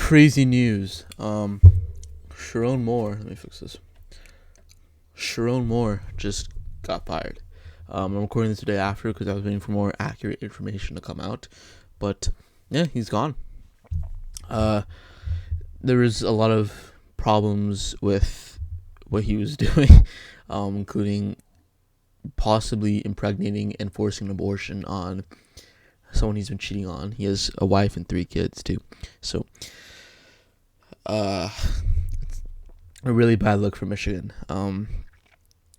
Crazy news. Sharon Moore. Let me fix this. Sharon Moore just got fired. I'm recording this today after because I was waiting for more accurate information to come out. But yeah, he's gone. Uh, there was a lot of problems with what he was doing, including possibly impregnating and forcing an abortion on someone he's been cheating on. He has a wife and 3 kids too. So, uh, a really bad look for Michigan. A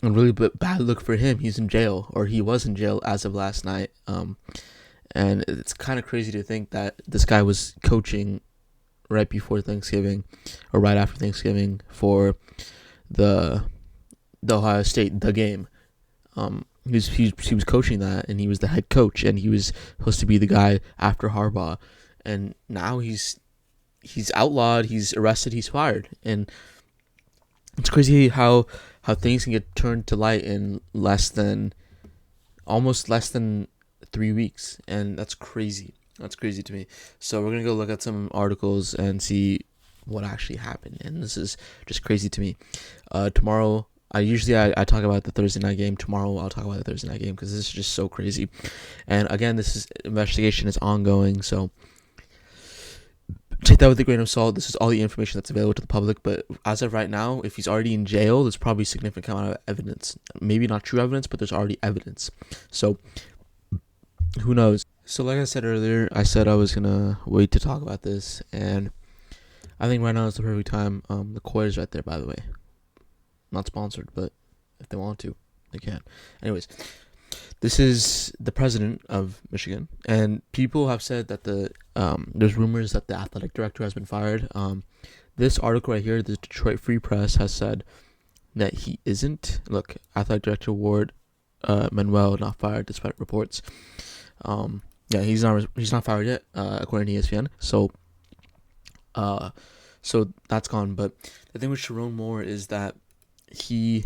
really bad look for him. He's in jail, or he was in jail as of last night. And it's kind of crazy to think that this guy was coaching right before Thanksgiving, or right after Thanksgiving for the Ohio State game. He was coaching that, and he was the head coach, and he was supposed to be the guy after Harbaugh, and now he's outlawed, he's arrested, he's fired, and it's crazy how things can get turned to light in almost less than 3 weeks, and that's crazy. That's crazy to me. So we're gonna go look at some articles and see what actually happened, and this is just crazy to me. Tomorrow, I talk about the Thursday night game. Tomorrow I'll talk about the Thursday night game because this is just so crazy. And again, investigation is ongoing, so take that with a grain of salt. This is all the information that's available to the public, but as of right now, if he's already in jail, there's probably a significant amount of evidence. Maybe not true evidence, but there's already evidence. So who knows? So like I said earlier, I said I was gonna wait to talk about this, and I think right now is the perfect time. The Koi is right there, by the way. Not sponsored, but if they want to, they can. Anyways, this is the president of Michigan, and people have said that there's rumors that the athletic director has been fired. This article right here, the Detroit Free Press, has said that he isn't. Look, athletic director Ward Manuel not fired despite reports. Yeah, he's not fired yet, according to ESPN. So that's gone. But the thing with Sharon Moore is that he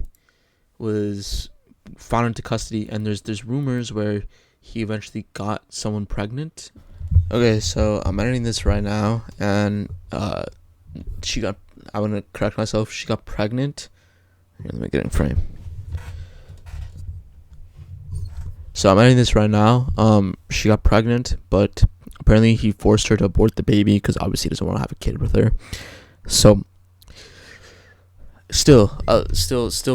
was found into custody, and there's rumors where he eventually got someone pregnant. Okay, so I'm editing this right now, and I want to correct myself. She got pregnant. Here, let me get in frame. So I'm editing this right now. She got pregnant, but apparently he forced her to abort the baby because obviously he doesn't want to have a kid with her. So still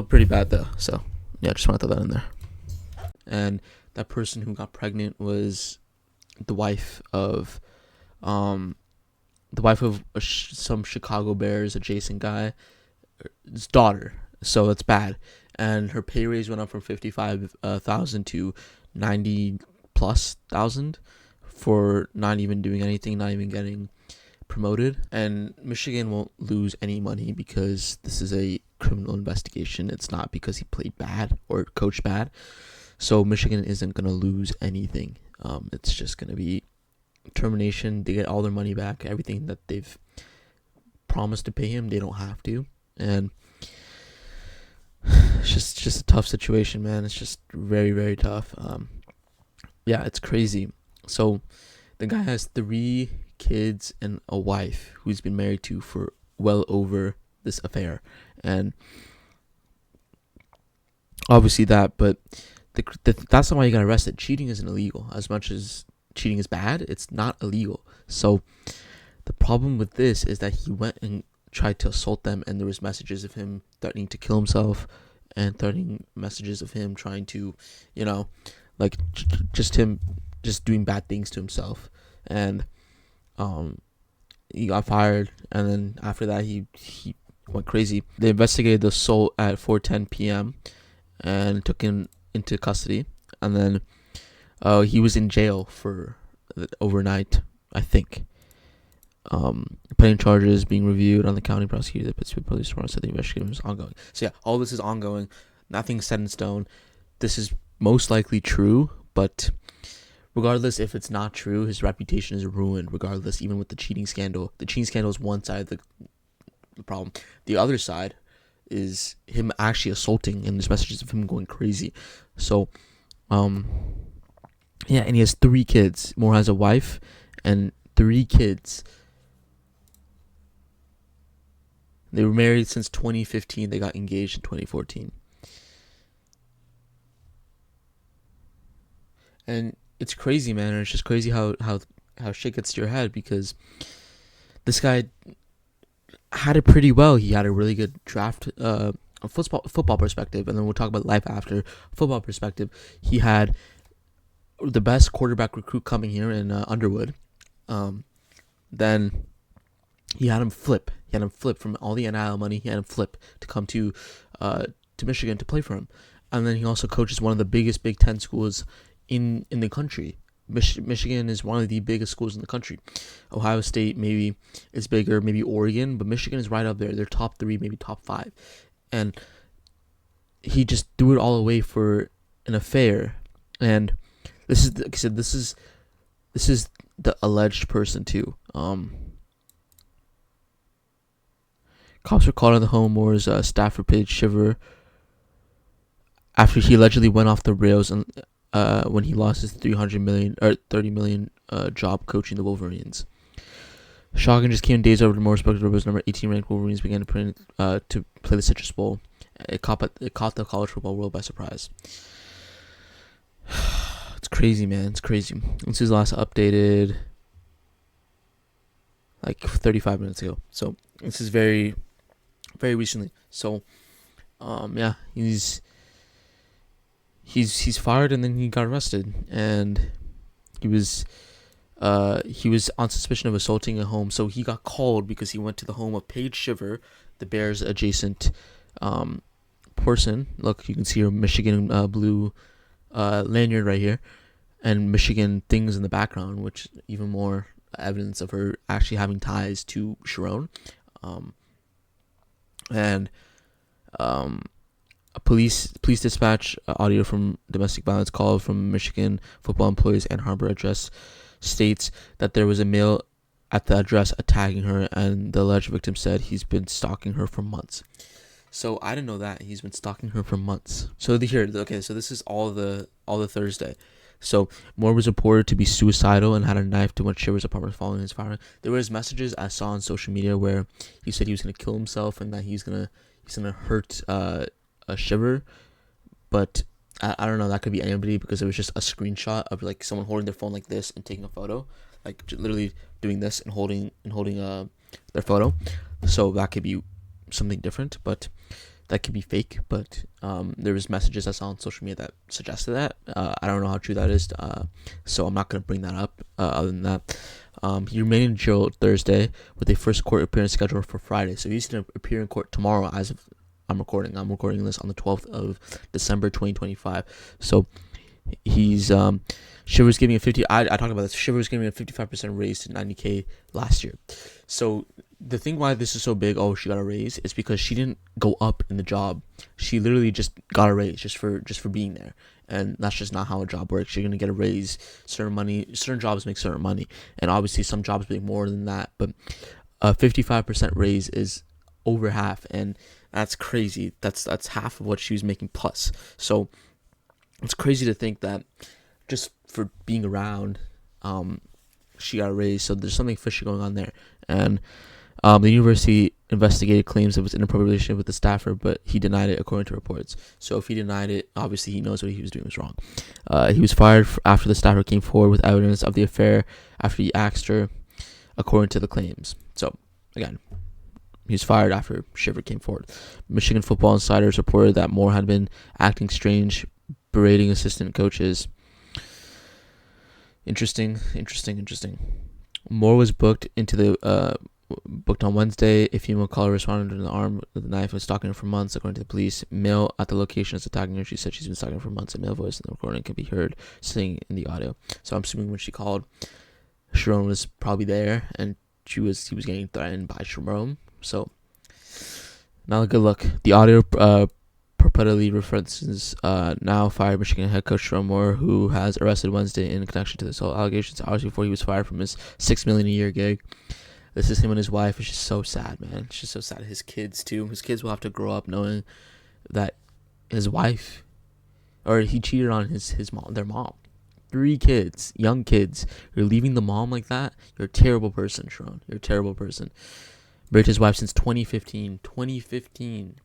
pretty bad though. So yeah, just want to throw that in there. And that person who got pregnant was the wife of some Chicago Bears adjacent guy, his daughter. So it's bad. And her pay raise went up from 55,000 to 90 plus thousand for not even doing anything, not even getting promoted. And Michigan won't lose any money because this is a criminal investigation. It's not because he played bad or coached bad. So Michigan isn't going to lose anything. It's just going to be termination. They get all their money back. Everything that they've promised to pay him, they don't have to. And it's just a tough situation, man. It's just very, very tough. Yeah, it's crazy. So the guy has 3 kids and a wife who's been married to for well over this affair, and obviously but that's not why you got arrested. Cheating isn't illegal. As much as cheating is bad, it's not illegal. So the problem with this is that he went and tried to assault them, and there was messages of him threatening to kill himself, and threatening messages of him trying to, like just doing bad things to himself. And he got fired, and then after that he went crazy. They investigated the assault at 4:10 p.m. and took him into custody, and then he was in jail for overnight, I think. Pending charges being reviewed on the county prosecutor. The Pittsburgh Police Department said the investigation was ongoing. So yeah, all this is ongoing. Nothing's set in stone. This is most likely true, but regardless, if it's not true, his reputation is ruined. Regardless, even with the cheating scandal is one side of the problem. The other side is him actually assaulting, and there's messages of him going crazy. So, yeah, and he has 3 kids. Moore has a wife and 3 kids. They were married since 2015. They got engaged in 2014. And it's crazy, man. And it's just crazy how shit gets to your head, because this guy had it pretty well. He had a really good draft, a football perspective, and then we'll talk about life after football perspective. He had the best quarterback recruit coming here in Underwood. Then he had him flip. He had him flip from all the NIL money. He had him flip to come to Michigan to play for him. And then he also coaches one of the biggest Big Ten schools in the country. Michigan is one of the biggest schools in the country. Ohio State maybe is bigger, maybe Oregon, but Michigan is right up there. They're top 3, maybe top 5. And he just threw it all away for an affair. And this is, like I said, this is the alleged person too. Cops were called on the home Moore's staffer Paige Shiver after he allegedly went off the rails and when he lost his $30 million job coaching the Wolverines. Shocking just came days over the Morris Buckets number 18 ranked Wolverines began to play the Citrus Bowl. It caught the college football world by surprise. It's crazy, man. It's crazy. This was last updated like 35 minutes ago. So this is very, very recently. So, yeah, he's fired, and then he got arrested, and he was on suspicion of assaulting a home. So he got called because he went to the home of Paige Shiver, the Bears adjacent person. Look, you can see her Michigan blue lanyard right here, and Michigan things in the background, which even more evidence of her actually having ties to Sharon. A police dispatch audio from domestic violence call from Michigan football employees Ann Arbor address states that there was a male at the address attacking her, and the alleged victim said he's been stalking her for months. So I didn't know that he's been stalking her for months. So so this is all the Thursday. So Moore was reported to be suicidal and had a knife to one Shiver's apartment following his firing. There was messages I saw on social media where he said he was gonna kill himself and that he's gonna hurt a Shiver, but I don't know, that could be anybody, because it was just a screenshot of like someone holding their phone like this and taking a photo, like literally doing this and holding their photo. So that could be something different, but that could be fake. But there was messages I saw on social media that suggested that. I don't know how true that is, so I'm not gonna bring that up. Other than that, he remained in jail Thursday with a first court appearance scheduled for Friday. So he's gonna appear in court tomorrow. As of I'm recording this on the 12th of December 2025. So he's Shiver's giving a 50. I talked about this. Shiver's giving a 55% raise to $90K last year. So the thing why this is so big, she got a raise, is because she didn't go up in the job. She literally just got a raise just for being there. And that's just not how a job works. You're gonna get a raise. Certain jobs make certain money, and obviously some jobs make more than that. But a 55% raise is over half, and that's crazy. That's half of what she was making plus. So it's crazy to think that just for being around, she got a raise. So there's something fishy going on there. And the university investigated claims of his inappropriate relationship with the staffer, but he denied it according to reports. So if he denied it, obviously he knows what he was doing was wrong. He was fired after the staffer came forward with evidence of the affair after he asked her, according to the claims. So again, he was fired after Shiver came forward. Michigan Football Insiders reported that Moore had been acting strange, berating assistant coaches. Interesting. Moore was booked on Wednesday. A female caller responded to the arm with a knife and was stalking her for months, according to the police. Male at the location is attacking her. She said she's been stalking her for months. A male voice in the recording can be heard saying in the audio. So I'm assuming when she called, Sharon was probably there, and he was getting threatened by Sharon. So, not a good look. The audio purportedly references now fired Michigan head coach Sharon Moore, who has arrested Wednesday in connection to this whole allegations. Hours before he was fired from his $6 million a year gig. This is him and his wife. It's just so sad, man. It's just so sad. His kids too. His kids will have to grow up knowing that his wife, or he cheated on his mom, their mom. 3 kids, young kids. You're leaving the mom like that. You're a terrible person, Sharon. You're a terrible person. Buried his wife since 2015. 2015.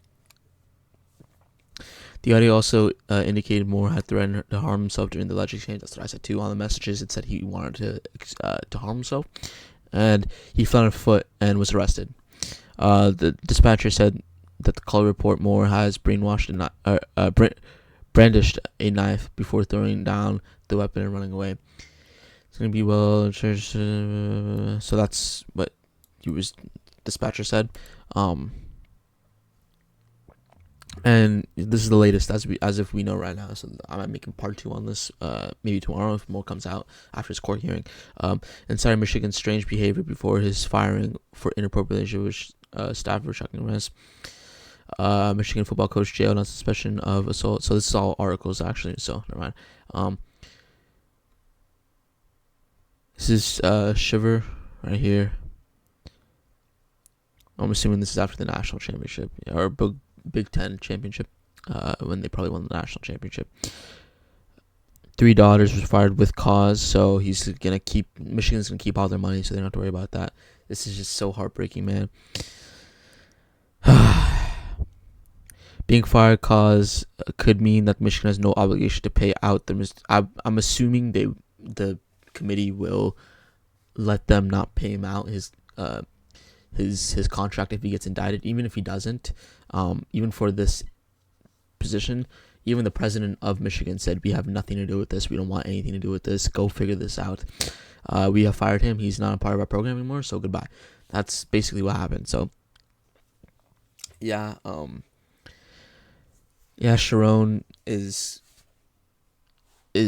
The audio also indicated Moore had threatened to harm himself during the alleged exchange. That's what I said too on the messages. It said he wanted to harm himself, and he fled on foot and was arrested. The dispatcher said that the call report Moore has brandished a knife before throwing down the weapon and running away. It's gonna be well, so that's what dispatcher said. And this is the latest as if we know right now. So I'm making part 2 on this, maybe tomorrow if more comes out after his court hearing. Inside Michigan's strange behavior before his firing for inappropriate relationship with staff for shocking arrest. Michigan football coach jailed on suspicion of assault. So this is all articles actually. So never mind. This is Shiver right here. I'm assuming this is after the national championship or Big Ten championship, when they probably won the national championship. 3 daughters was fired with cause, so Michigan's gonna keep all their money, so they don't have to worry about that. This is just so heartbreaking, man. Being fired cause could mean that Michigan has no obligation to pay out I'm assuming the committee will let them not pay him out his contract if he gets indicted. Even if he doesn't, even for this position, even the president of Michigan said, we have nothing to do with this. We don't want anything to do with this. Go figure this out. We have fired him. He's not a part of our program anymore, so goodbye. That's basically what happened. So yeah, Sharon is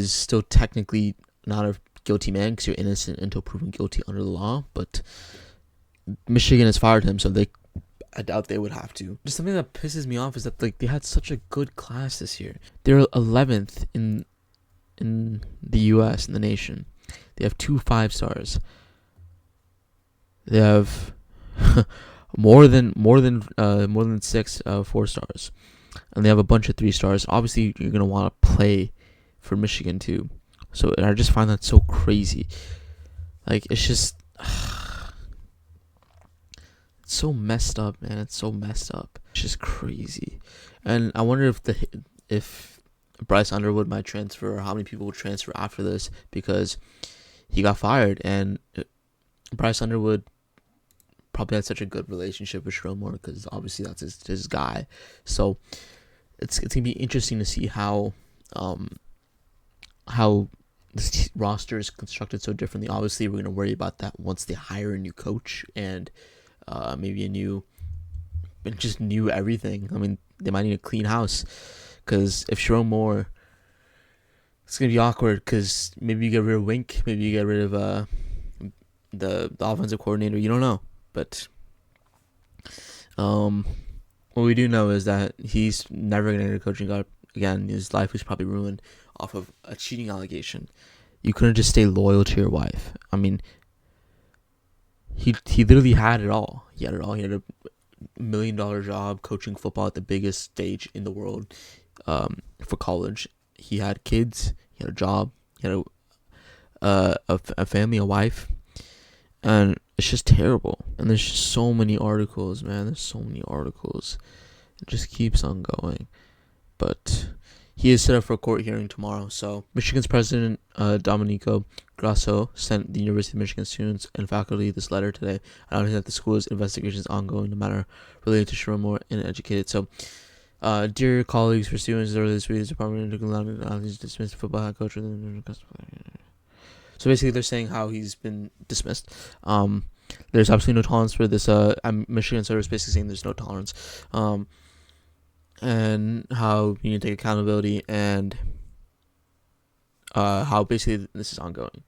still technically not a guilty man because you're innocent until proven guilty under the law, but Michigan has fired him, so I doubt they would have to. Just something that pisses me off is that they had such a good class this year. They're 11th in the U.S. in the nation. They have 2 5-stars. They have more than 6 4-stars, and they have a bunch of 3-stars. Obviously, you're gonna want to play for Michigan too. So I just find that so crazy. It's just. So messed up, man. It's so messed up. It's just crazy. And I wonder if Bryce Underwood might transfer, or how many people will transfer after this, because he got fired, and Bryce Underwood probably had such a good relationship with Sherrone Moore because obviously that's his guy. So it's gonna be interesting to see how this roster is constructed so differently. Obviously, we're gonna worry about that once they hire a new coach and maybe new everything. I mean, they might need a clean house, because if Sherrone Moore, it's gonna be awkward, because maybe you get rid of Wink, maybe you get rid of the offensive coordinator. You don't know, but what we do know is that he's never gonna get a coaching job again. His life was probably ruined off of a cheating allegation. You couldn't just stay loyal to your wife. I mean, He literally had it all. He had a $1 million job coaching football at the biggest stage in the world, for college. He had kids. He had a job. He had a family, a wife, and it's just terrible. And there's just so many articles, man. There's so many articles. It just keeps on going. But he is set up for a court hearing tomorrow. So Michigan's president, Domenico Grasso, sent the University of Michigan students and faculty this letter today, announcing that the school's investigation is ongoing, no matter related to Sherrone Moore and educated. So, dear colleagues, for students earlier this week, the department dismissed football head coach. So basically, they're saying how he's been dismissed. There's absolutely no tolerance for this. Michigan Service basically saying there's no tolerance. And how you need to take accountability, and how basically this is ongoing.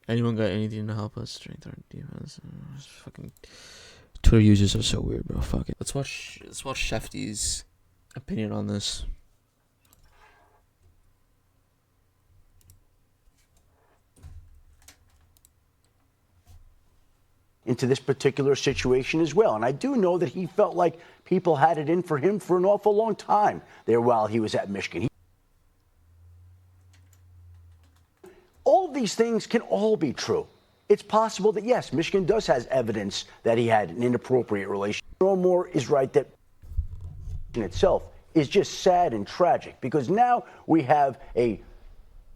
Anyone got anything to help us strengthen our defense? Fucking Twitter users are so weird, bro. Fuck it. Let's watch Shefty's opinion on this. Into this particular situation as well. And I do know that he felt like people had it in for him for an awful long time there while he was at Michigan. All of these things can all be true. it's possible that, yes, Michigan does has evidence that he had an inappropriate relationship. Jerome Moore is right that in itself is just sad and tragic, because now we have a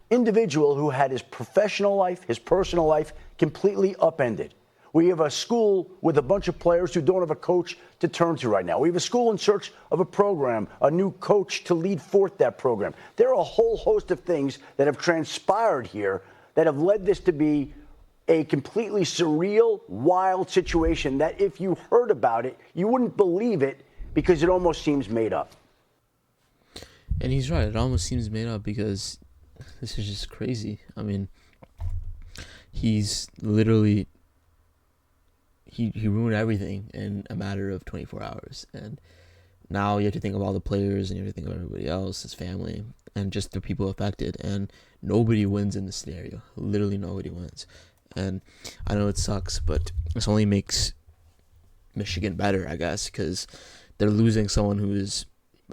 individual who had his professional life, his personal life completely upended. We have a school with a bunch of players who don't have a coach to turn to right now. We have a school in search of a program, a new coach to lead forth that program. There are a whole host of things that have transpired here that have led this to be a completely surreal, wild situation that if you heard about it, you wouldn't believe it, because it almost seems made up. And he's right. It almost seems made up, because this is just crazy. I mean, he's literally... He ruined everything in a matter of 24 hours. And now you have to think of all the players, and you have to think of everybody else, his family, and just the people affected. And nobody wins in this scenario. Literally nobody wins. And I know it sucks, but this only makes Michigan better, I guess, because they're losing someone who is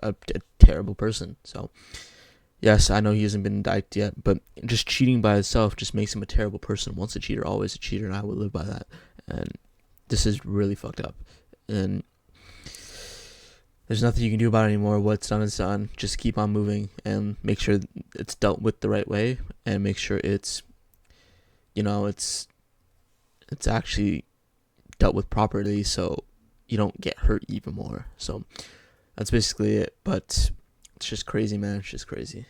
a terrible person. So, yes, I know he hasn't been indicted yet, but just cheating by itself just makes him a terrible person. Once a cheater, always a cheater, and I would live by that. And this is really fucked up. And there's nothing you can do about it anymore. What's done is done. Just keep on moving and make sure it's dealt with the right way, and make sure it's, it's actually dealt with properly, so you don't get hurt even more. So that's basically it. But it's just crazy, man. It's just crazy.